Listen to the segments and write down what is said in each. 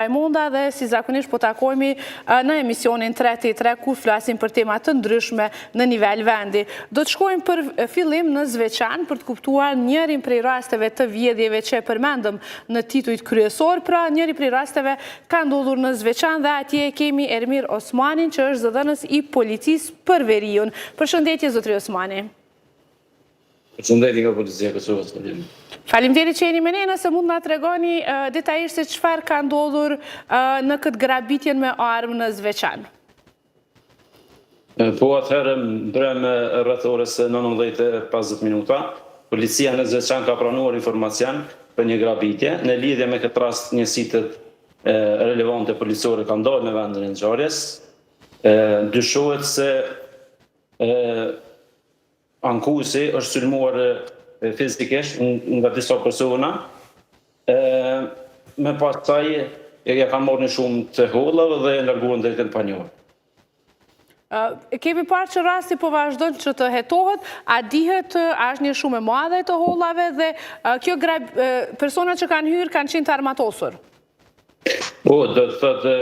Raimonda dhe si zakonisht po takojmi në emisionin 3 ku flasim për tema të ndryshme në nivel vendi. Do të shkojmë për fillim në Zveçan për të kuptuar njërin prej rasteve të vjedhjeve që përmendëm në titujt kryesor, pra njëri prej rasteve ka ndodhur në Zveçan dhe atje kemi Ermir Osmanin që është zëdhënës i policisë për Veriun. Përshëndetje zotri Osmani. Përshëndetje nga policia e Kosovës. Faleminderit që jeni me ne, nëse mund na tregoni detajisht se çfarë ka ndodhur në këtë grabitjen me armë në Zveçan. Po atëherë brëmë rreth orës 19:50 minuta, policia në Zveçan ka pranuar informacion për një grabitje. Në lidhje me këtë rast, njësitë relevante policore kanë dalë në vendin e ngjarjes. Dyshohet se ankuesi është sulmuar fizikisht nga disa persona, me pastaj ja kanë marrë në shumë të hollave dhe e larguan drejt në panjohur. Kemi parë që rasti po vazhdon që të hetohet, a dihet është një shumë e madhe të hollave dhe kjo persona që kanë hyrë kanë qenë të armatosur? Po, do të thotë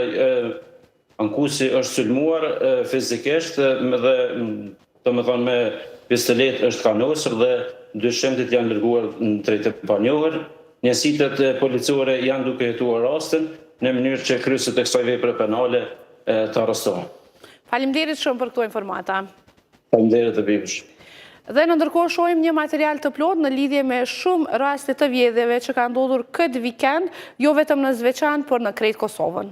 ankuesi është sulmuar fizikisht dhe domethënë me pistolet është kanosur dhe dyshimtit janë larguar në drejt të panjohur. Njësitët policore janë duke hetuar rastin në mënyrë që kryesit e kësaj vepre penale të arrestohen. Faleminderit shumë për këto informata. Faleminderit e bimësh. Dhe në ndërkohë shohim një material të plot në lidhje me shumë raste të vjedhjeve që kanë ndodhur këtë vikend, jo vetëm në Zveçan, por në krejt Kosovën.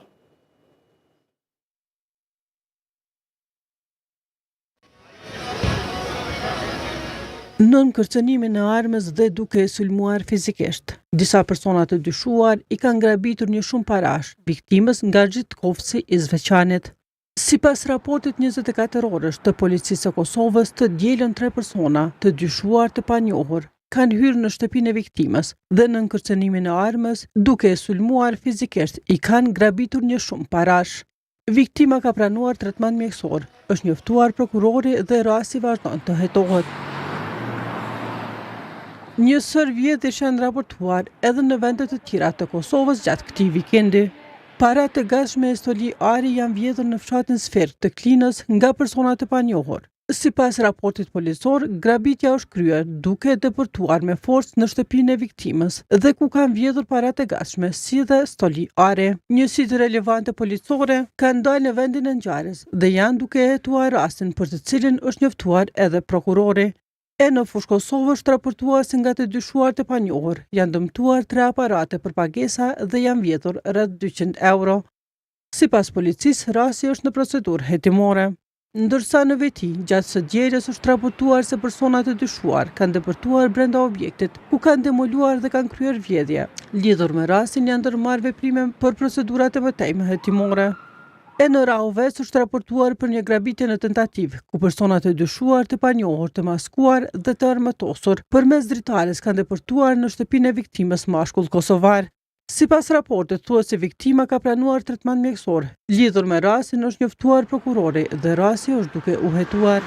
Nën kërcënimin e armës dhe duke e sulmuar fizikisht. Disa persona të dyshuar i kanë grabitur një shumë parash, viktimës nga Gjitkovci i Zveçanit. Sipas raportit 24 orësh të policisë së Kosovës, të dielën 3 persona të dyshuar të panjohur kanë hyrë në shtëpinë e viktimës dhe nën kërcënimin e armës, duke e sulmuar fizikisht, i kanë grabitur një shumë parash. Viktima ka pranuar tretman mjekësor, është njoftuar prokurori dhe rasti vazhdon të hetohet. Një sër vjedhje janë raportuar edhe në vendet të tjera të Kosovës gjatë këtij vikendi. Parat të gatshme e stoli ari janë vjedhur në fshatin Sfer të Klinës nga persona të panjohur. Sipas raportit policor, grabitja është kryer duke depërtuar me forcë në shtëpinë e viktimës dhe ku kanë vjedhur parat e gatshme si dhe stoli ari. Njësitë relevante policore kanë dalë në vendin e ngjarjes dhe janë duke hetuar rastin për të cilin është njoftuar edhe prokurori. E në fushë Kosovës është raportuar se nga të dyshuar të panjohur janë dëmtuar 3 aparate për pagesa dhe janë vjedhur rreth 200 euro. Sipas policisë, rasti është në procedurë hetimore. Ndërsa në veti, gjatë së dielës është raportuar se personat të dyshuar kanë depërtuar brenda objektit, ku kanë demoluar dhe kanë kryer vjedhje. Lidhur me rastin janë ndërmarrë veprime për procedurat e mëtejme hetimore. E në Rahovec është raportuar për një grabitje në tentativë, ku personat e dyshuar të panjohur, të maskuar dhe të armatosur përmes dritares kanë depërtuar në shtëpinë e viktimës mashkull kosovar. Sipas raportit thuhet se viktima ka pranuar tretman mjekësor. Lidhur me rastin është njoftuar prokurori dhe rasti është duke u hetuar.